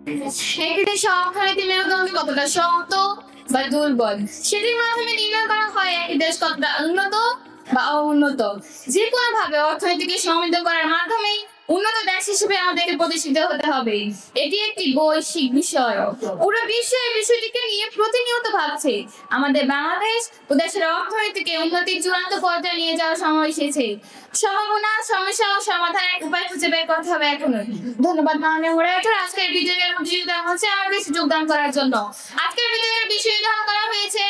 একটি দেশের অর্থনীতি মেরুদণ্ড কতটা শক্ত বা দুর্বল সেটির মাধ্যমে নির্ণয় করা হয় একটি দেশ কতটা উন্নত বা অউন্নত। যে কোনো ভাবে অর্থনীতিকে সমৃদ্ধ করার মাধ্যমে উন্নত দেশ হিসেবে আমাদেরকে প্রতিষ্ঠিত হতে হবে। এটি একটি বৈশ্বিক বিষয়, পুরো বিশ্ব এই বিষয়টিকে নিয়ে প্রতিনিয়ত ভাবছে। আমাদের বাংলাদেশ ও দেশের অর্থনীতিকে উন্নতির চূড়ান্ত পর্যায়ে নিয়ে যাওয়ার সময় এসেছে। সম্ভাবনা, সমস্যা ও সমাধানের উপায় খুঁজে বের করতে হবে এখনই। ধন্যবাদ মাননীয় মডারেটর, আজকের ভিডিওর সুযোগ দেওয়া হচ্ছে আমাকে যোগদান করার জন্য। আজকের ভিডিওর বিষয় ধারণ করা হয়েছে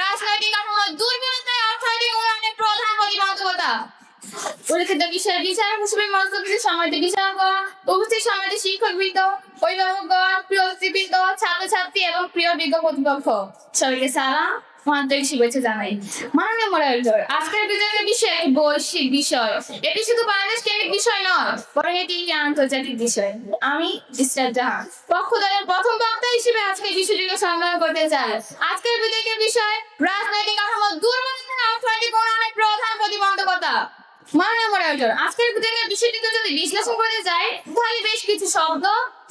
রাজনৈতিক কাঠামো দুর্বলতায় অর্থনৈতিক উন্নয়নের প্রধান প্রতিবন্ধকতা। উল্লেখিত বিষয়ে বিচারক হিসেবে মজলিসে সম্মানিত বিচারকগণ, উপস্থিত সম্মানিত শিক্ষকবৃন্দ, অভিভাবকগণ, প্রিয় অতিথিবৃন্দ, ছাত্রছাত্রী এবং প্রিয় বিজ্ঞ কর্তৃপক্ষ, সবাইকে সালাম ও আন্তরিক শুভেচ্ছা জানাই। মাননীয় মডারেটর, আজকের বিতর্কের বিষয় একটি বৈশ্বিক বিষয়। এটি শুধু বাংলাদেশ কেন্দ্রিক বিষয় নয়, বরং এটি একটি আন্তর্জাতিক বিষয়। আমি ইসরাত জাহান পক্ষ দলের প্রথম বক্তা হিসেবে আজকের বিষয়টিকে সংগ্রহ করতে চাই। আজকের বিতর্কের বিষয় রাজনৈতিক কাঠামো দুর্বলতা অর্থনৈতিক উন্নয়নের প্রধান প্রতিবন্ধকতা। মাননীয় মডারেটর, আজকের বিতর্কের বিষয়টিকে যদি বিশ্লেষণ করতে যাই তাহলে বেশ কিছু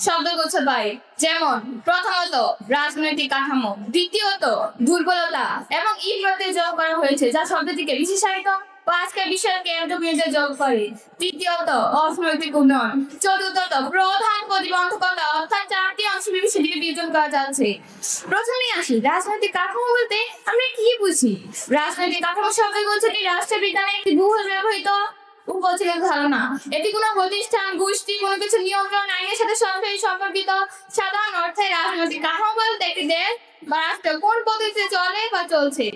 শব্দগুচ্ছ পাই, যেমন প্রথমত রাজনৈতিক কাঠামো, দ্বিতীয়ত দুর্বলতা এবং ইফরাতে যোগ করা হয়েছে যা শব্দটিকে বিশেষায়িত ও আজকের বিষয়ে কেন্দ্রবিন্দুতে যোগ করে, তৃতীয়ত অর্থনৈতিক উন্নয়ন, চতুর্থত প্রধান প্রতিবন্ধকতা, অর্থাৎ চারটি অংশ বিষয়টিকে বিভাজন করা যাচ্ছে। প্রথমেই আসি রাজনৈতিক কাঠামো বলতে আমরা কি বুঝি। রাজনৈতিক কাঠামো শব্দগুচ্ছটি রাষ্ট্রবিজ্ঞানের একটি বহুল ব্যবহৃত উপজেলার ধারণা। এটি কোনো প্রতিষ্ঠান, গোষ্ঠী, কোনো কিছু নিয়ন্ত্রণ আইনের সাথে সরাসরি সম্পর্কিত। সাধারণ অর্থে রাজনৈতিক কাঠামো বলতে একটি দেশ বা রাষ্ট্র কোন পদ্ধতিতে চলে বা চলছে।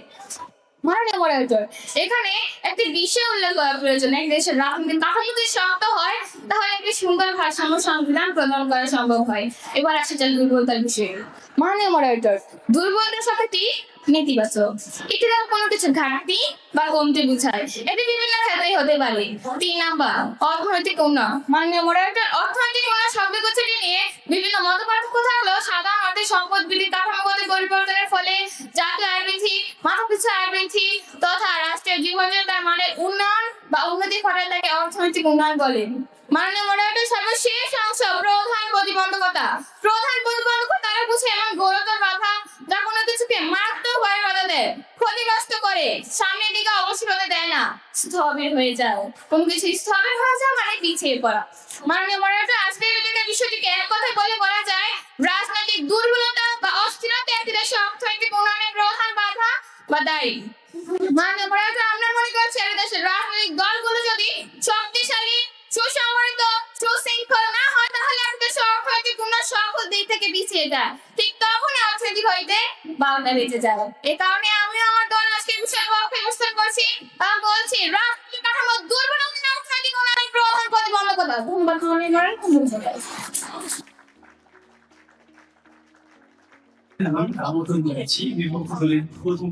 মাননীয় মডারেটর, এখানে একটি বিষয় উল্লেখ করা প্রয়োজন। এক দেশের রাজনৈতিক কাঠামো যদি শক্ত হয় তাহলে একটি সুন্দর ভারসাম্য সংবিধান প্রদান করা সম্ভব হয়। এবার আসা যাক দুর্বলতার বিষয়ে। মাননীয় মডারেটর, দুর্বলতার সাথে নেতিবাচক, এটি দ্বারা কোনো কিছু ঘাটতি বা কমতি বোঝায়। এটি বিভিন্ন ক্ষেত্রে হতে পারে। 3 নাম্বার অর্থনৈতিক উন্নয়ন। মাননীয় মডারেটর, অর্থনৈতিক উন্নয়ন শব্দগুচ্ছটি নিয়ে বিভিন্ন মতপার্থক্য থাকলেও সাধারণ অর্থে সম্পদ বৃদ্ধি, কাঠামোগত পরিবর্তনের ফলে জাতীয় আয় বৃদ্ধি, মাথাপিছু আয় বৃদ্ধি তথা রাষ্ট্রীয় জীবনযাত্রার মানের উন্নয়ন বা উন্নতি ঘটায় তাকে অর্থনৈতিক উন্নয়ন বলে। মাননীয় মডারেটর, সর্বশেষ অংশ প্রধান প্রতিবন্ধকতা। প্রধান প্রতিবন্ধকতা তারা বুঝে এমন গুরুতর বাধা যা কোনো কিছুকে মারাত্মকভাবে বাধা দেয়, ক্ষতিগ্রস্ত করে, সামনের দিকে অগ্রসর হতে দেয় না, স্থবির হয়ে যায়। কোনো কিছু স্থবির হয়ে যাওয়া মানে পিছিয়ে পড়া। মাননীয় মডারেটর, আজকের বিষয়টিকে এক কথায় বলা যায় রাজনৈতিক দুর্বলতা বা অস্থিরতা একটি দেশের অর্থনৈতিক উন্নয়নের প্রধান বাধা বা দায়ী। মাননীয় মডারেটর, আমরা মনে করছি দেশের রাজনৈতিক দলগুলো যদি শক্তিশালী, সুসংগঠিত, সুশৃঙ্খল না হয় তাহলে দেশের অর্থনৈতিক উন্নয়ন সকল দিক থেকে পিছিয়ে যায়। ঠিক তখনই অর্থনৈতিক হইতে বাধা বেঁচে যায়। এ কারণে আমি আমার দল আজকে বিষয়ের পক্ষে অবস্থান করছি এবং বলছি রাজনৈতিক কাঠামো দুর্বলতা অর্থনৈতিক উন্নয়নের প্রধান প্রতিবন্ধকতা। ধন্যবাদ মাননীয় মডারেটর। আমন্ত্রণ জানাচ্ছি বিপক্ষ দলের প্রথম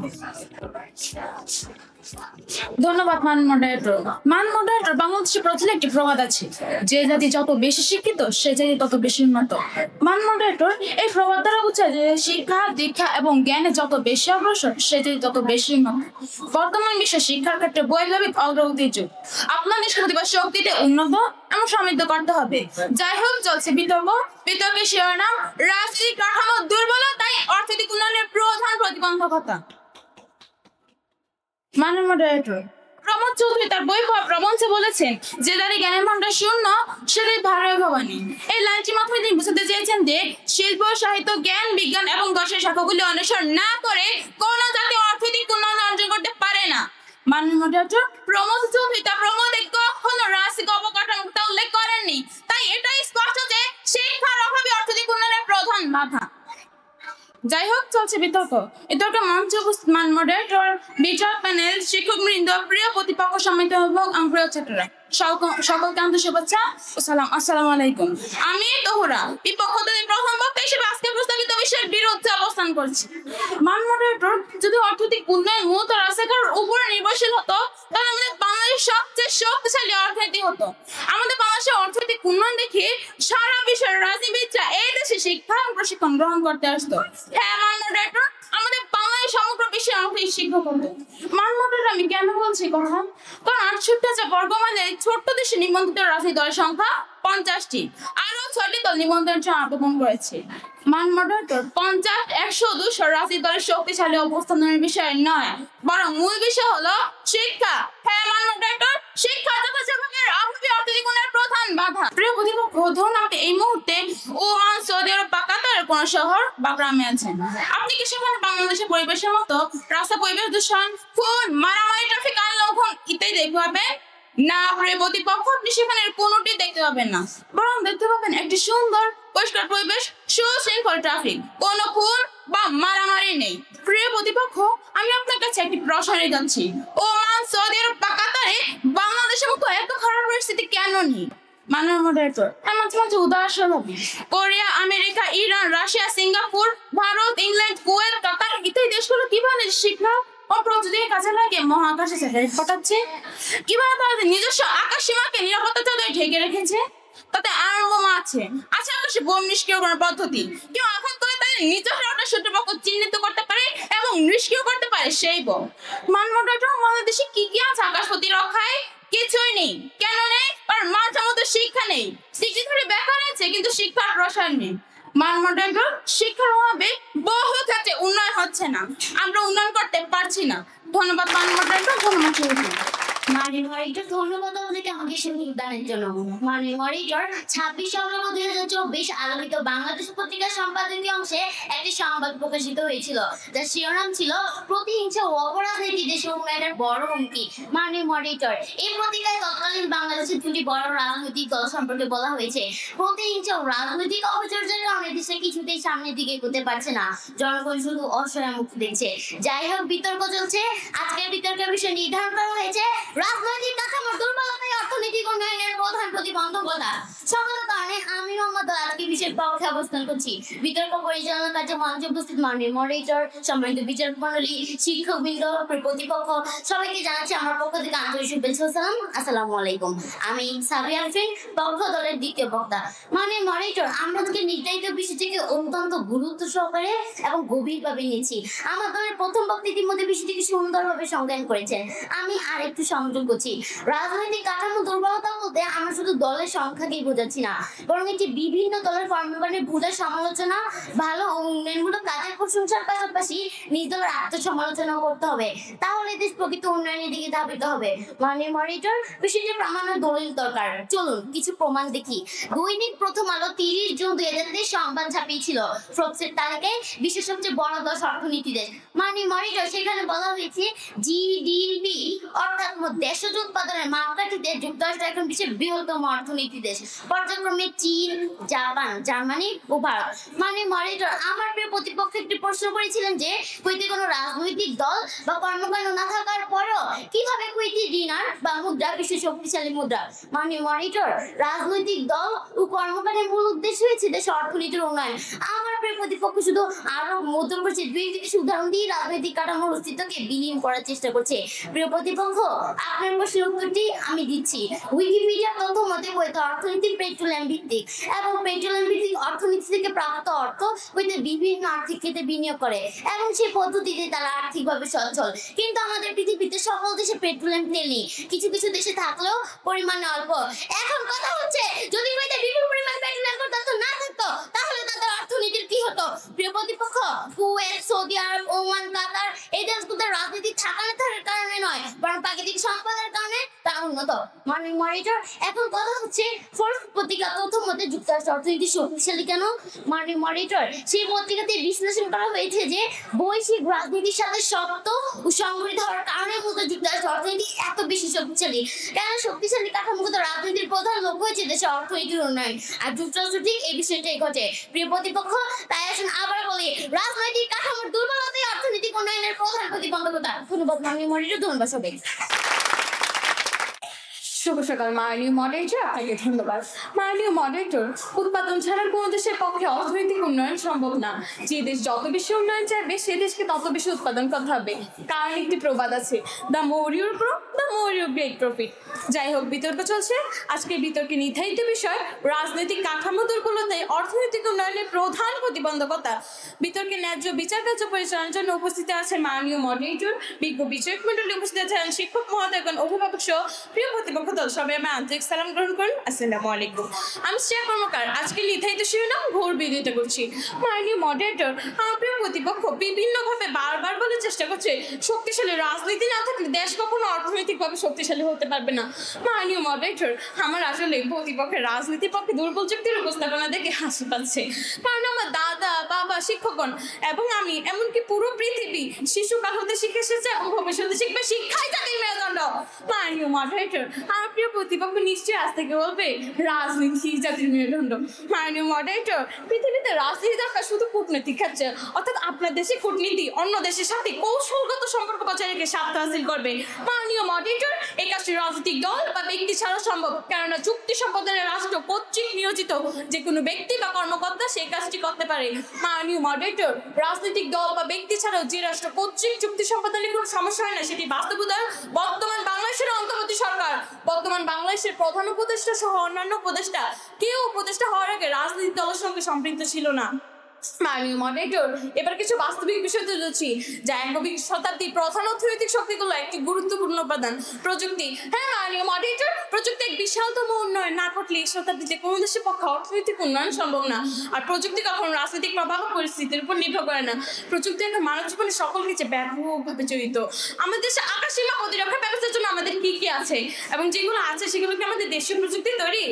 ধন্যবাদ মডারেটর। মডারেটর, বাংলাদেশে প্রচলিত একটি প্রবাদ আছে, যে জাতি যত বেশি শিক্ষিত সে জাতি তত বেশি উন্নত। মডারেটর, এই প্রবাদ দ্বারা বোঝায় যে শিক্ষা, দীক্ষা এবং জ্ঞানে যত বেশি অগ্রসর সে জাতি তত বেশি উন্নত। বর্তমান বিশ্বে শিক্ষার ক্ষেত্রে বৈপ্লবিক অগ্রগতির যুগ। আপনাদের প্রতিভা শক্তিতে উন্নত এবং সমৃদ্ধ করতে হবে। যাই হোক, চলছে বিতর্কের শিরোনাম রাজনৈতিক কাঠামো দুর্বলতায় অর্থনৈতিক উন্নয়নের প্রধান প্রতিবন্ধকতা। মাননীয় মডারেটর, প্রমোদ চৌধুরী তার বই প্রবন্ধে বলেছেন যে যারা জ্ঞানের ভান্ডার শূন্য সেটাই ভারতীয় ভবানী। এই লাইনটির মাধ্যমে তিনি বুঝাতে চেয়েছেন যে শিল্প, সাহিত্য, জ্ঞান, বিজ্ঞান এবং দর্শনের শাখাগুলি অনুসরণ না করে কোনো জাতি অর্থনৈতিক উন্নয়ন অর্জন করতে পারে না। মাননীয় মডারেটর, প্রমোদ চৌধুরী তার প্রবন্ধে কখনো রাজনৈতিক অবকাঠামোর কথা উল্লেখ করেননি, তাই এটাই স্পষ্ট যে শিক্ষার অভাবে অর্থনৈতিক উন্নয়নের প্রধান বাধা। যাই হোক, চলছে বিতর্ক মঞ্চে উপস্থিত মডারেটর, বিচারক প্যানেল, শিক্ষকবৃন্দ, প্রিয় প্রতিপক্ষ, সম্মানিত অভিভাবক, প্রিয় ছাত্ররা, সকলকে আন্তরিক শুভেচ্ছা ও সালাম। আসসালামু আলাইকুম। আমি তহুরা বিপক্ষ দলের প্রথম বক্তা হিসেবে আজকে প্রস্তাবিত বিষয়ের বিরুদ্ধে অবস্থান করছি। মডারেটর, যদি অর্থনৈতিক উন্নয়ন মূলত রাস্তাঘাটের উপরে নির্ভরশীল হতো তাহলে আমাদের বাংলাদেশ সবচেয়ে শক্তিশালী অর্থনীতি হতো। আমাদের বাংলাদেশের অর্থনৈতিক উন্নয়ন দেখে সারা বিশ্বের রাজনীতিবিদরা এই দেশে শিক্ষা এবং প্রশিক্ষণ গ্রহণ করতে আসতো। হ্যাঁ মডারেটর, আমাদের বাংলাদেশ সমগ্র বিশ্বের আমাকে শিক্ষা করবে। মানমন্ডল আমি কেন বলছি কথা, কারণ 68,000 বর্গমাইলের এই ছোট্ট দেশে নিবন্ধিত রাজনৈতিক দলের সংখ্যা 50টি, আরো 6টি দল নিবন্ধনের জন্য আবেদন করেছে। মানমন্ডল 50, 100, 200 রাজনৈতিক দলের শক্তিশালী অবস্থানের বিষয় নয়, বরং মূল বিষয় হলো শিক্ষা। হ্যাঁ মানমন্ডল, শিক্ষা জগতের আহতি অর্থনৈতিক উন্নয়নের প্রধান বাধা। প্রিয় প্রতিপক্ষ, ধরুন আপনি এই মুহূর্তে ওমান, সৌদি আরব বা কাতারের কোন শহর বা গ্রামে আছেন। আপনি কি সেখানে বাংলাদেশের পরিবেশের মতো রাস্তা পরিবেশ দূষণ, খুন, মারামারি, ট্রাফিক আইন লঙ্ঘন ইত্যাদি দেখতে পাবেন? না প্রিয় প্রতিপক্ষ, আপনি সেখানে কোনোটি দেখতে পাবেন না, বরং দেখতে পাবেন একটি সুন্দর পরিষ্কার পরিবেশ, সুশৃঙ্খল ট্রাফিক, কোনো খুন বা মারামারি নেই। প্রিয় প্রতিপক্ষ, আমি আপনার কাছে একটি প্রশ্ন রেখে যাচ্ছি, ওমান, সৌদি আরব বা কাতারে বাংলাদেশের মতো এত খারাপ পরিস্থিতি কেন নেই? মাননীয় মডারেটর, মাঝে মাঝে উদাহরণ হবে Korea, America, Iran, Russia, Singapore, Bharat, England, Kuwait, Qatar ইত্যাদি দেশগুলো কিভাবে শিক্ষা ও প্রযুক্তির কাজে লাগে মহাকাশে স্যাটেলাইট পাঠাচ্ছে, কিভাবে তাদের নিজস্ব আকাশ সীমাকে নিরাপত্তা চাদরে ঢেকে রেখেছে, তাতে আয়রন বোমা আছে, আকাশে বোম নিষ্ক্রিয়করণ পদ্ধতি, কেউ আঘাত করে তাদের নিজস্ব একটা শত্রুপক্ষ চিহ্নিত করতে পারে এবং নিষ্ক্রিয় করতে পারে সেই বোম। মানমন্ডল বাংলাদেশে কি কি আছে আকাশ প্রতিরক্ষায়? কিছুই নেই। কেন নেই? কারণ মাঝে মধ্যে শিক্ষা নেই। শিক্ষিত বেকার আছে কিন্তু শিক্ষার প্রসার নেই। মানমন্ডল, শিক্ষার অভাবে বহু ক্ষেত্রে উন্নয়ন হচ্ছে না, আমরা উন্নয়ন করতে পারছি না। ধন্যবাদ মানমন্ডল, ধন্যবাদ সবাইকে। মাননীয় মনিটর, ধন্যবাদ আপনাকে আমাকে সুযোগ দানের জন্য। মাননীয় মনিটর, 26 অক্টোবর 2024 আলোকিত বাংলাদেশ পত্রিকার সম্পাদকীয় অংশে একটি সংবাদ প্রকাশিত হয়েছিল, যার শিরোনাম ছিল প্রতিহিংসা ও অপরাজনীতি দেশের উন্নয়নের বড় হুমকি। মাননীয় মনিটর, এই পত্রিকায় তৎকালীন বাংলাদেশের দুটি বড় রাজনৈতিক দল সম্পর্কে বলা হয়েছে। প্রতিহিংসা ও রাজনৈতিক অপচর্যার কারণে দেশে কিছুতেই সামনের দিকে এগোতে পারছে না, জনগণ শুধু অসহায় মুখ দেখছে। যাই হোক, বিতর্ক চলছে। আজকের বিতর্কের বিষয় নির্ধারণ করা হয়েছে রাজনৈতিক কাঠামোর দুর্বলতায় অর্থনৈতিক উন্নয়নের প্রধান প্রতিবন্ধকতা। সকলের কারণে আমি মোহাম্মদ আজকে বিষয়ের পক্ষে অবস্থান করছি। বিতর্ক পরিচালনার কাজে মঞ্চে উপস্থিত মাননীয় মডারেটর, সম্মানিত বিচারক মণ্ডলী, শিক্ষকবৃন্দ, প্রতিপক্ষ সবাইকে জানাচ্ছি আমার পক্ষ থেকে আন্তরিক শুভেচ্ছা ও সালাম। আসসালামু আলাইকুম। আমি সাবিয়া আরফিন, পক্ষ দলের দ্বিতীয় বক্তা। মাননীয় মডারেটর, আমরা আজকে নির্ধারিত বিষয়টিকে অত্যন্ত গুরুত্ব সহকারে এবং গভীরভাবে নিয়েছি। আমার দলের প্রথম বক্তা ইতিমধ্যে বিষয়টিকে সুন্দরভাবে সংজ্ঞান করেছেন। আমি আর একটু সংযোগ করছি। রাজনৈতিক কাঠামো দুর্বলতা বলতে আমরা শুধু দলের সংখ্যাকেই বোঝাচ্ছি না, বরং এটি বিভিন্ন দলের কর্মকাণ্ডের ভুল সমালোচনা, ভালো ও উন্নয়নমূলক কাজের প্রশংসার পাশাপাশি নিজ দলের আত্মসমালোচনাও করতে হবে। তাহলে দেশ প্রকৃত উন্নয়নের দিকে ধাবিত হবে। মাননীয় মনিটর, বিষয়টি প্রমাণ ও দলিল দরকার। চলুন কিছু প্রমাণ দেখি। দৈনিক প্রথম আলো 30 জুন 2023 সংবাদ ছাপিয়েছিল ফোর্বসের তালিকায় বিশ্বের সবচেয়ে বড় 10 অর্থনীতি দেশ। মাননীয় মনিটর, সেখানে বলা হয়েছে জিডিপি অর্থাৎ দেশজ উৎপাদনের মাপকাঠিতে যুক্তরাষ্ট্র এখন বিশ্বের বৃহত্তম অর্থনীতি দেশ, পর্যায়ক্রমে চীন, জাপান, জার্মানি ও ভারত। মানে মনিটর, আমার প্রিয় প্রতিপক্ষ একটি প্রশ্ন করেছিলেন যে কুয়েতে কোনো রাজনৈতিক দল বা কর্মকাণ্ড না থাকার পরও কিভাবে কুয়েতি দিনার বা মুদ্রা বিশ্ব শক্তিশালী মুদ্রা। মানে মনিটর, রাজনৈতিক দল ও কর্মকাণ্ডের মূল উদ্দেশ্য হয়েছে দেশের অর্থনীতির উন্নয়ন। আমার প্রিয় প্রতিপক্ষ শুধু আরো মধ্যম করছে, দুই কিছু উদাহরণ দিয়ে রাজনৈতিক কাঠামোর অস্তিত্বকে বিলীন করার চেষ্টা করছে। প্রিয় প্রতিপক্ষ, আপনার প্রশ্নের উত্তরটি আমি দিচ্ছি। উইকিপিডিয়া তথ্য মতে কুয়েত অর্থনীতি পেট্রোলিয়াম ভিত্তিক এবং পেট্রোলিয়াম ভিত্তিক অর্থনীতি থেকে প্রাপ্ত অর্থ কুয়েতে বিভিন্ন আর্থিক ক্ষেত্রে বিনিয়োগ করে এবং সেই পদ্ধতিতে তারা আর্থিকভাবে সচ্ছল। কিন্তু আমাদের পৃথিবীতে সকল দেশে পেট্রোলিয়াম তেল নেই, কিছু কিছু দেশে থাকলেও পরিমাণে অল্প। এখন কথা হচ্ছে, যদি কুয়েতে বিপুল পরিমাণ পেট্রোলিয়াম পদার্থ না থাকতো তাহলে তাদের অর্থনীতির কি হতো? প্রিয় প্রতিপক্ষ, কুয়েত, সৌদি আরব, ওমান, কাতার এই দেশগুলোতে রাজনীতি থাকার কারণে নয়, বরং প্রাকৃতিক সম্পদের কারণে তারা উন্নত। মাননীয় মনিটর, এখন কথা হচ্ছে ফোর্বস পত্রিকা তথ্য মতে যুক্তরাষ্ট্র অর্থনীতি শক্তিশালী কেন? মাননীয় মনিটর, সেই পত্রিকাতে বিশ্লেষণ করা হয়েছে যে বৈশ্বিক রাজনীতির সাথে শক্ত ও সংগঠিত হওয়ার কারণে মূলত যুক্তরাষ্ট্র অর্থনীতি এত বেশি শক্তিশালী। কেন শক্তিশালী কাঠামোগত রাজনীতির প্রধান লক্ষ্য হয়েছে দেশের অর্থনীতির উন্নয়ন, আর যুক্তরাষ্ট্র ঠিক এই বিষয়টাই ঘটে। প্রিয় প্রতিপক্ষ, তাই আসুন আবার বলি, রাজনৈতিক কাঠামোর দুর্বলতাই অর্থনৈতিক উন্নয়নের প্রধান প্রতিবন্ধকতা। ধন্যবাদ মাননীয় মনিটর, ধন্যবাদ সবাই। শুভ সকাল মাননীয় মডারেটর, আপনাকে ধন্যবাদ। মাননীয় মডারেটর, উৎপাদন ছাড়া কোনো দেশের পক্ষে অর্থনৈতিক উন্নয়ন সম্ভব না। যে দেশ যত বেশি উন্নয়ন চাইবে সে দেশকে তত বেশি উৎপাদন করতে হবে, কারণ একটি প্রবাদ আছে, the more your grow the more your great profit. যাই হোক, বিতর্ক চলছে। আজকের বিতর্কে নির্ধারিত বিষয় রাজনৈতিক কাঠামো দুর্বলতায় অর্থনৈতিক উন্নয়নের আসলে প্রধান প্রতিবন্ধকতা। বিতর্কে ন্যায্য বিচার কার্য পরিচালনার জন্য উপস্থিত আছেন মাননীয় মডারেটর, বিজ্ঞ বিচারক মন্ডলী, উপস্থিত আছেন শিক্ষক মহোদয়গণ, অভিভাবক সহ প্রিয় প্রতিপক্ষ দল। সবাই আমার আন্তরিক সালাম গ্রহণ করুন। আসসালামু আলাইকুম। আমি শ্রেয়া কর্মকার। আজকে নির্ধারিত শিরোনাম ঘোর বিরোধিতা করছি। মাননীয় মডারেটর, আমার প্রিয় প্রতিপক্ষ বিভিন্নভাবে বারবার বলার চেষ্টা করছে শক্তিশালী রাজনীতি না থাকলে দেশ কখনো অর্থনৈতিকভাবে শক্তিশালী হতে পারবে না। মাননীয় মডারেটর, আমার আসলে প্রতিপক্ষের রাজনীতির পক্ষে দুর্বল যুক্তির উপস্থাপনা দেখে হাসি পাচ্ছে। কারণ আমার দাদা, বাবা, শিক্ষকগণ এবং আমি, এমনকি পুরো পৃথিবী শিশুকাল হতে শিখে এসেছে এবং ভবিষ্যতে শিখবে শিক্ষাই জাতির মেরুদণ্ড। মাননীয় মডারেটর, আমার প্রিয় প্রতিপক্ষ নিশ্চয়ই আজ থেকে বলবে রাজনীতি জাতির মেরুদণ্ড। মাননীয় মডারেটর, পৃথিবীতে রাজনীতি দরকার শুধু কূটনৈতিক ক্ষেত্রে, অর্থাৎ আপনার দেশে কূটনীতি অন্য দেশের সাথে কৌশলগত সম্পর্ক বজায় রেখে স্বার্থ হাসিল করবে। মাননীয় মডারেটর, এই কাজটি রাজনৈতিক দল বা ব্যক্তি ছাড়া সম্ভব, কেননা চুক্তি সম্পাদনের রাষ্ট্র কর্তৃক নিয়োজিত যে কোনো ব্যক্তি বা কর্মকর্তা সেই কাজটি করতে পারে। মাননীয় মডারেটর, রাজনৈতিক দল বা ব্যক্তি ছাড়াও যে রাষ্ট্র কর্তৃক চুক্তি সম্পাদনে কোনো সমস্যা হয় না সেটি বাস্তবতার বর্তমান বাংলাদেশের অন্তর্বর্তী সরকার। বর্তমান বাংলাদেশের প্রধান উপদেষ্টা সহ অন্যান্য উপদেষ্টা কেউ উপদেষ্টা হওয়ার আগে রাজনৈতিক দলের সঙ্গে সম্পৃক্ত ছিল না। মাননীয় মডারেটর, এবার কিছু বাস্তবিক বিষয় তুলেছি যা একবিংশ শতাব্দীর প্রধান অর্থনৈতিক শক্তিগুলো একটি গুরুত্বপূর্ণ উপাদান, প্রযুক্তি। হ্যাঁ মাননীয় মডারেটর, প্রযুক্তি এক বিশালতম উন্নয়ন না ঘটলে এই শতাব্দীতে কোনো দেশের পক্ষে অর্থনৈতিক উন্নয়ন সম্ভব না। আর প্রযুক্তি কখনো রাজনৈতিক প্রভাব পরিস্থিতির উপর নির্ভর করে না। প্রযুক্তি একটা মানব জীবনে সকল কিছু ব্যাপকভাবে জড়িত। আমাদের দেশে আকাশ সীমা প্রতিরক্ষা ব্যবস্থার জন্য আমাদের কি কি আছে এবং যেগুলো আছে সেগুলো কি আমাদের দেশীয় প্রযুক্তি তৈরি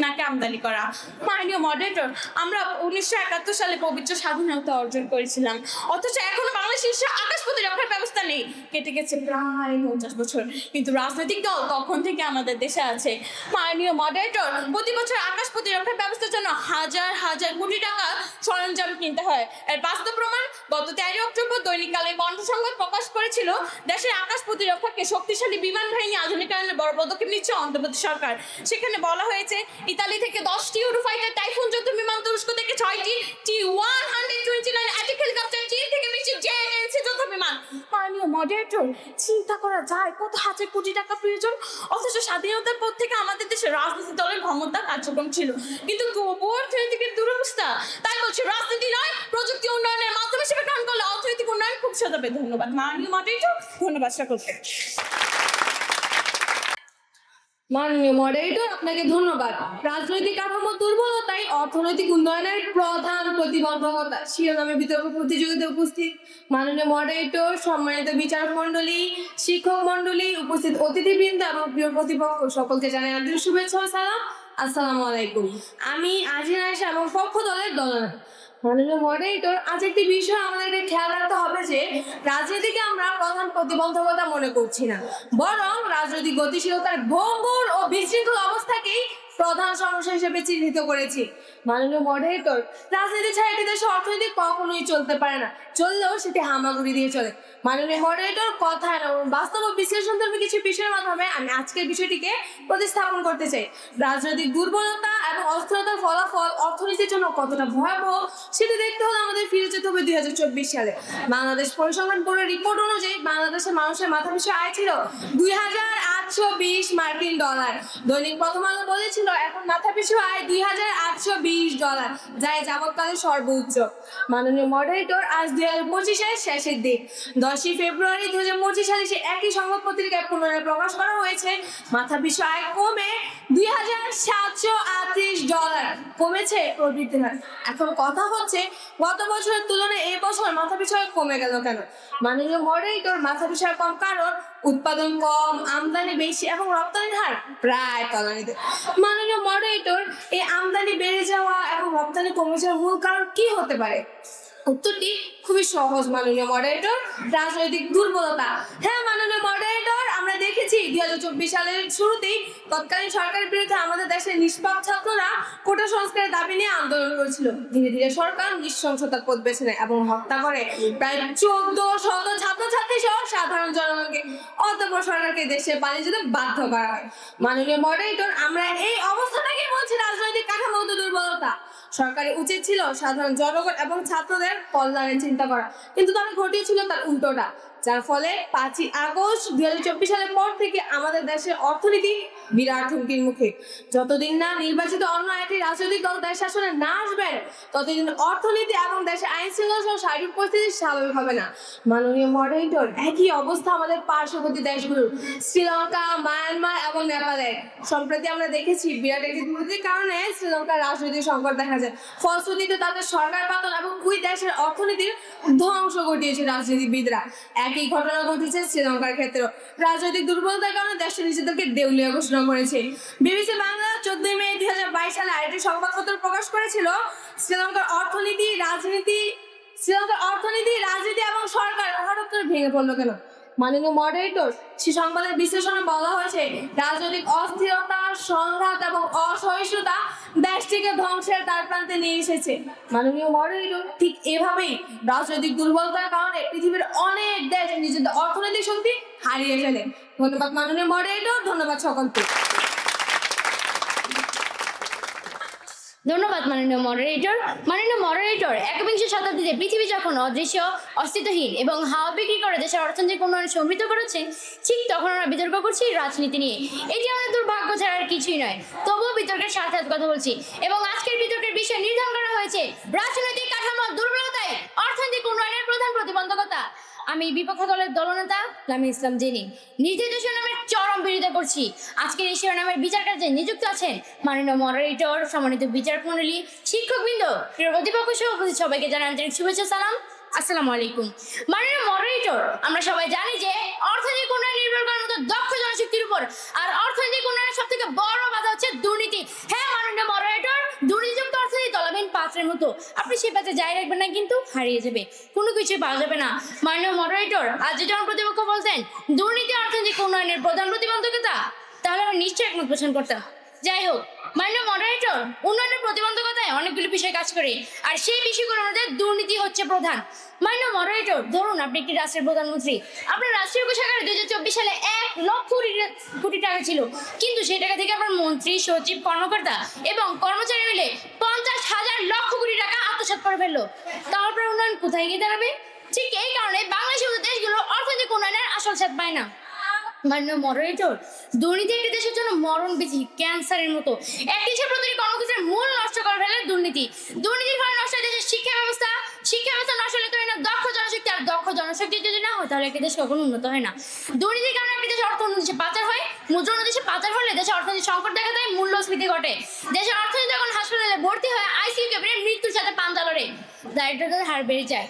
নাকি আমদানি করা? মাননীয় মডারেটর, আমরা 1971 সালে পবিত্র স্বাধীনতা অর্জন করেছিলাম, অথচ এখনো বাংলাদেশের আকাশ প্রতিরক্ষার ব্যবস্থা নেই। কেটে গেছে প্রায় 50 বছর, কিন্তু রাজনৈতিক দল তখন থেকে আমাদের দেশে আছে। মাননীয় মডারেটর, প্রতি বছর আকাশ প্রতিরক্ষার ব্যবস্থার জন্য হাজার হাজার কোটি টাকা সরঞ্জাম কিনতে হয়। এর বাস্তব প্রমাণ গত 13 অক্টোবর দৈনিক কালের কণ্ঠ সংবাদ প্রকাশ করেছিল দেশের আকাশ প্রতিরক্ষাকে শক্তিশালী বিমান বাহিনী আধুনিকায়নের বড় পদক্ষেপ নিচ্ছে অন্তর্বর্তী সরকার। সেখানে বলা হয়েছে ইতালি থেকে 10টি ইউরোফাইটার টাইফুন যুদ্ধ বিমান, তুরস্ক থেকে 6টি T-129 অ্যাটাক হেলিকপ্টার, চীন থেকে মিশি জেএনসি যুদ্ধ বিমান। মাননীয় মডারেটর, চিন্তা করা যায় কত হাজার কোটি টাকা প্রয়োজন, অথচ স্বাধীনতার পর থেকে আমাদের দেশে রাজনীতি দলের ক্ষমতা কার্যক্রম ছিল, কিন্তু তবুও অর্থনৈতিক দুরবস্থা। তাই বলছি রাজনীতি নয়, প্রযুক্তি উন্নয়নের মাধ্যমে সেটা গ্রহণ করলে অর্থনৈতিক উন্নয়ন খুব সহজ হবে। ধন্যবাদ মাননীয় মডারেটর, ধন্যবাদ সকলকে। মাননীয় মডারেটর, আপনাকে ধন্যবাদ। রাজনৈতিক কাঠামো দুর্বলতাই অর্থনৈতিক উন্নয়নের প্রধান প্রতিবন্ধকতা শিরোনামে বিতর্ক প্রতিযোগিতায় উপস্থিত মাননীয় মডারেটর, সম্মানিত বিচারক মন্ডলী, শিক্ষক মন্ডলী, উপস্থিত অতিথিবৃন্দ এবং প্রিয় প্রতিপক্ষ সকলকে জানাই আন্তরিক শুভেচ্ছা ও সালাম। আসসালামু আলাইকুম। আমি আজিনা আয়েশা এবং পক্ষ দলের দলনেতা। মাননীয় মডারেটর, আজ একটি বিষয় আমাদেরকে খেয়াল রাখতে হবে যে রাজনীতিকে আমরা প্রধান প্রতিবন্ধকতা মনে করছি না, বরং রাজনৈতিক গতিশীলতার ভঙ্গুর ও বিশৃঙ্খল অবস্থাকেই প্রধান সমস্যা হিসেবে চিহ্নিত করেছি। মাননীয় মডারেটর, রাজনীতি ছাড়া একটি দেশে অর্থনীতি কখনোই চলতে পারে না, চললেও সেটি হামাগুড়ি দিয়ে চলে। মাননীয় মডারেটর, কথায় এবং বাস্তব বিশ্লেষণ ধর্মী কিছু বিষয়ের মাধ্যমে আমি আজকের বিষয়টিকে প্রতিস্থাপন করতে চাই। রাজনৈতিক দুর্বলতা এবং অস্থিরতার ফলাফল অর্থনীতির জন্য কতটা ভয়াবহ সেটি দেখতে হলে আমাদের ফিরে যেতে হবে 2024 সালে। বাংলাদেশ পরিসংখ্যান ব্যুরোর রিপোর্ট অনুযায়ী বাংলাদেশের মানুষের মাথাপিছু আয় ছিল 2820 মার্কিন ডলার। দৈনিক প্রথম আলো বলেছিল এখন মাথাপিছু আয় $2820, যা যাবৎকালের সর্বোচ্চ। মাননীয় মডারেটর, আজ 2025-এর শেষের দিক 10ই ফেব্রুয়ারি 2025 সালে সে একই সংবাদ পত্রিকায় পুনরায় প্রকাশ করা হয়েছে মাথাপিছু আয় কমে $2738 কমেছে প্রবৃদ্ধির হার। এখন কথা হচ্ছে গত বছরের তুলনায় এই বছর মাথাপিছু আয় কমে গেল কেন? মাননীয় মডারেটর, মাথাপিছু আয় কম কারণ উৎপাদন কম, আমদানি বেশি এবং রপ্তানির হার প্রায় তলানিতে। মাননীয় মডারেটর, এই আমদানি বেড়ে যাওয়া এবং রপ্তানি কমে যাওয়ার মূল কারণ কি হতে পারে? উত্তরটি খুবই সহজ মাননীয় মডারেটর, রাজনৈতিক দুর্বলতা। হ্যাঁ মাননীয় মডারেটর, আমরা দেখেছি 2024 সালের শুরুতেই তৎকালীন সরকারের বিরুদ্ধে আমাদের দেশের নিষ্পাপ ছাত্ররা কোটা সংস্কারের দাবি নিয়ে আন্দোলন করেছিল। ধীরে ধীরে সরকার নৃশংসতার পথ বেছে নেয় এবং হত্যা করে প্রায় 1400 ছাত্রছাত্রী সহ সাধারণ জনগণকে। অতঃপর সরকারকে দেশে পালিয়ে যেতে বাধ্য করা হয়। মাননীয় মডারেটর, আমরা এই অবস্থাটাকে বলছি রাজনৈতিক কাঠামোগত দুর্বলতা। সরকারের উচিত ছিল সাধারণ জনগণ এবং ছাত্রদের কল্যাণের চিন্তা করা, কিন্তু তারা ঘটিয়েছিল তার উল্টোটা। যার ফলে 5ই আগস্ট 2024 সালের পর থেকে আমাদের দেশের অর্থনীতি বিরাট হুমকির মুখে। যতদিন না নির্বাচিত অন্য একটি রাজনৈতিক দল দেশ শাসনে না আসবেন, ততদিন অর্থনীতি এবং দেশের আইন শৃঙ্খলা সহ সার্বিক পরিস্থিতি স্বাভাবিক হবে না। মাননীয় মডারেটর, একই অবস্থা আমাদের পার্শ্ববর্তী দেশগুলোর শ্রীলঙ্কা, মায়ানমার এবং নেপালে। সম্প্রতি আমরা দেখেছি বিরাট একটি দুর্নীতির কারণে শ্রীলঙ্কার রাজনৈতিক সংকট দেখা যায়, ফলশ্রুতিতে তাদের সরকার পতন এবং ওই দেশের অর্থনীতির ধ্বংস ঘটিয়েছে রাজনীতিবিদরা। একই ঘটনা ঘটেছে শ্রীলঙ্কার ক্ষেত্রেও। রাজনৈতিক দুর্বলতার কারণে দেশটি নিজেদেরকে দেউলিয়া ঘোষণা করেছে। বিবিসি বাংলা 14 মে 2022 সালে আরেকটি সংবাদপত্র প্রকাশ করেছিল শ্রীলঙ্কার অর্থনীতি, রাজনীতি এবং সরকার হঠাৎ করে ভেঙে পড়লো কেন। মাননীয় মডারেটর, সে সংবাদের বিশ্লেষণে বলা হয়েছে রাজনৈতিক অস্থিরতা, সংঘাত এবং অসহিষ্ণুতা দেশটিকে ধ্বংসের দ্বার প্রান্তে নিয়ে এসেছে। মাননীয় মডারেটর, ঠিক এভাবেই রাজনৈতিক দুর্বলতার কারণে পৃথিবীর অনেক দেশ নিজেদের অর্থনৈতিক শক্তি হারিয়ে ফেলে। ধন্যবাদ মাননীয় মডারেটর, ধন্যবাদ সকলকে। ধন্যবাদ মাননীয় মডারেটর, একবিংশ শতাব্দীতে পৃথিবী যখন অদৃশ্য, অস্তিত্বহীন এবং হাওয়া বিক্রি করে দেশের অর্থনৈতিক উন্নয়ন সমৃদ্ধ করেছে, ঠিক তখন আমরা বিতর্ক করছি রাজনীতি নিয়ে। এটি আমাদের দুর্ভাগ্য ছাড়া আর কিছুই নয়। তবুও বিতর্কের স্বার্থে কথা বলছি এবং আজকের বিতর্কের বিষয় নির্ধারণ করা হয়েছে রাজনৈতিক কাঠামোর দুর্বলতায় অর্থনৈতিক উন্নয়নের প্রধান প্রতিবন্ধকতা। আমি বিপক্ষ দলের দলনেতা লামি ইসলাম জেনি নির্ধারিত শিরোনামের চরম বিরোধিতা করছি। আজকের এই শিরোনামের বিচার কার্যে নিযুক্ত আছেন মাননীয় মডারেটর, সম্মানিত বিচারক মণ্ডলী, শিক্ষকবৃন্দ, প্রিয় অধিপক্ষ সহ উপস্থিত সবাইকে জানাই আন্তরিক শুভেচ্ছা, সালাম, আসসালামু আলাইকুম। মাননীয় মডারেটর, আমরা সবাই জানি যে অর্থনৈতিক উন্নয়ন নির্ভর করার মতো দক্ষ জনশক্তির উপর, আর অর্থনৈতিক উন্নয়নের সব থেকে বড় বাধা হচ্ছে দুর্নীতি। হ্যাঁ মাননীয় মডারেটর, দুর্নীতিযুক্ত অর্থনীতি তলাবিহীন পাত্রের মতো। আপনি সেই পাত্রে যাই রাখবেন না কিন্তু হারিয়ে যাবে, কোনো কিছুই পাওয়া যাবে না। মাননীয় মডারেটর, আজ যখন প্রতিপক্ষ বলতেন দুর্নীতি অর্থনৈতিক উন্নয়নের প্রধান প্রতিবন্ধকতা, তাহলে আমি নিশ্চয়ই একমত পোষণ করতাম। যাই হোক মাননীয় মডারেটর, উন্নয়নের প্রতিবন্ধকতায় অনেকগুলো বিষয় কাজ করে, আর সেই বিষয়গুলোর মধ্যে দুর্নীতি হচ্ছে প্রধান। মাননীয় মডারেটর, ধরুন আপনি একটি রাষ্ট্রের প্রধানমন্ত্রী, আপনার রাষ্ট্রীয় কোষাগারে 2024 সালে 1 লক্ষ কোটি টাকা ছিল, কিন্তু সেই টাকা থেকে আপনার মন্ত্রী, সচিব, কর্মকর্তা এবং কর্মচারী মিলে 50,000 লক্ষ কোটি টাকা আত্মসাৎ করে ফেললো। তারপর উন্নয়ন কোথায় গিয়ে দাঁড়াবে? ঠিক এই কারণে বাংলাদেশের মতো দেশগুলো অর্থনৈতিক উন্নয়নের আসল স্বাদ পায় না। মাননীয় মডারেটর, দুর্নীতি একটি দেশের জন্য মরণ ব্যাধি, ক্যান্সারের মতো। এক দেশের প্রতিটি কর্মক্ষেত্রের মূল নষ্ট করে ফেলে দুর্নীতি। দুর্নীতির ফলে নষ্ট হয় দেশের শিক্ষা ব্যবস্থা নষ্ট হলে তৈরি না দক্ষ জনশক্তি, আর দক্ষ জনশক্তি যদি না হয় তাহলে একটি দেশ কখনো উন্নত হয় না। দুর্নীতির কারণে একটি দেশের অর্থ অন্য দেশে পাচার হয়, মুদ্রা অন্য দেশে পাচার হলে দেশের অর্থনৈতিক সংকট দেখা দেয়, মূল্যস্ফীতি ঘটে। দেশের অর্থনীতি যখন হাসপাতালে ভর্তি হয়, আইসিইউ ক্যাবিনেট মৃত্যুর সাথে পাঞ্জা লড়ে, দারিদ্রতার হার বেড়ে যায়।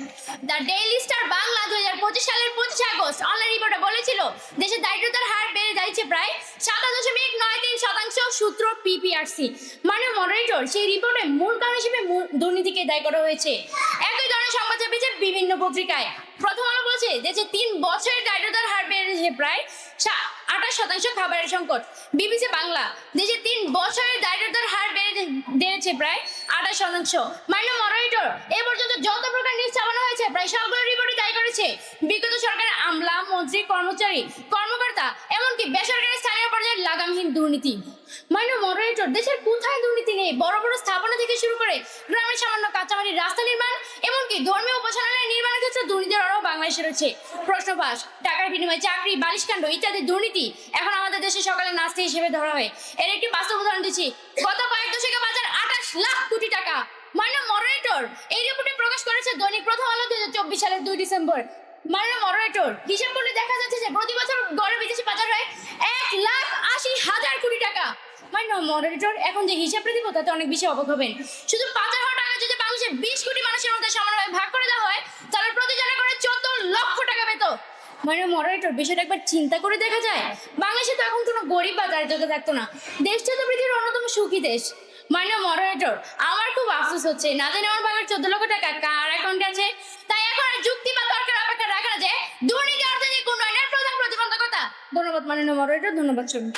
দ্য ডেইলি স্টার বাংলা 2025 সালের 25 আগস্ট অনলাইন রিপোর্টে বলেছিল দেশের দারিদ্রতার হার বেড়ে যাচ্ছে প্রায় 7.93%, সূত্র পিপিআরসি। মানে মডারেটর, সেই রিপোর্টে মূল কারণ হিসেবে দুর্নীতিকে দায়ী করা হয়েছে। একই ধরনের সংবাদ ছাপিয়েছে বিভিন্ন পত্রিকায়। প্রথম আলো বলছে দেশে 3 বছরের দারিদ্রতার হার বেড়েছে প্রায় 28%, খাবারের সংকট। বিবিসি বাংলা, দেশে 3 বছরের দারিদ্রতার হার বেড়েছে প্রায় 28%। মাননীয় মডারেটর, এ পর্যন্ত যত প্রকার নিউজ ছাপানো হয়েছে প্রায় সবগুলো রিপোর্টে দায়ী করেছে বিগত সরকারের আমলা, মন্ত্রী, কর্মচারী, কর্মকর্তা, এমনকি বেসরকারি স্থানীয় পর্যায়ে লাগামহীন দুর্নীতি। মাননীয় মডারেটর, দেশের কোথায় দুর্নীতি নেই? বড় বড় স্থাপনা থেকে শুরু করে গ্রামের সামান্য কাঁচামাটি রাস্তা নির্মাণ, এমনকি ধর্মীয় উপাসনালয় নির্মাণের ক্ষেত্রে দুর্নীতির আরও বাংলাদেশে রয়েছে। প্রশ্ন ফাঁস, টাকার বিনিময়ে চাকরি, বালিশকাণ্ড ইত্যাদি দুর্নীতি এখন আমাদের দেশে সকালে নাস্তি হিসেবে ধরা হয়। এর একটি বাস্তব উদাহরণ দিচ্ছি। গত কয়েক দশকে বাজার 28 লাখ কোটি টাকা। মাননীয় মডারেটর, এই রিপোর্টে প্রকাশ করেছে দৈনিক প্রথম আলো 2024 সালের 2 ডিসেম্বর। মাননীয় মডারেটর, হিসাব করলে দেখা যাচ্ছে যে প্রতি বছর গড়ে বিদেশি পাচার হয় 1,80,000 কোটি টাকা। মাননীয় মডারেটর, এখন যে হিসাবটা দিব তাতে অনেক বেশি অবাক হবেন। শুধু পাচার হওয়া টাকা যদি বাংলাদেশের 20 কোটি মানুষের মধ্যে সমানভাবে ভাগ করে দেওয়া হয়, তাহলে প্রতিজনের করে 14 লক্ষ টাকা পেত। মাননীয় মডারেটর, বিষয়টা একবার চিন্তা করে দেখা যায়, বাংলাদেশে তো এখন কোনো গরিব বা দারিদ্রতা থাকতো না। দেশটা তো পৃথিবীর অন্যতম সুখী দেশ। মাননীয় মডারেটর, আমার খুব আফসোস হচ্ছে না জানি আমার ভাগের 14 লক্ষ টাকা কার অ্যাকাউন্টে আছে। তাই এখন আর যুক্তি বা তর্কের অপেক্ষা রাখা যায় দুর্নীতি অর্থনৈতিক উন্নয়নের প্রধান প্রতিবন্ধকতা। ধন্যবাদ মাননীয় মডারেটর, ধন্যবাদ সবাই।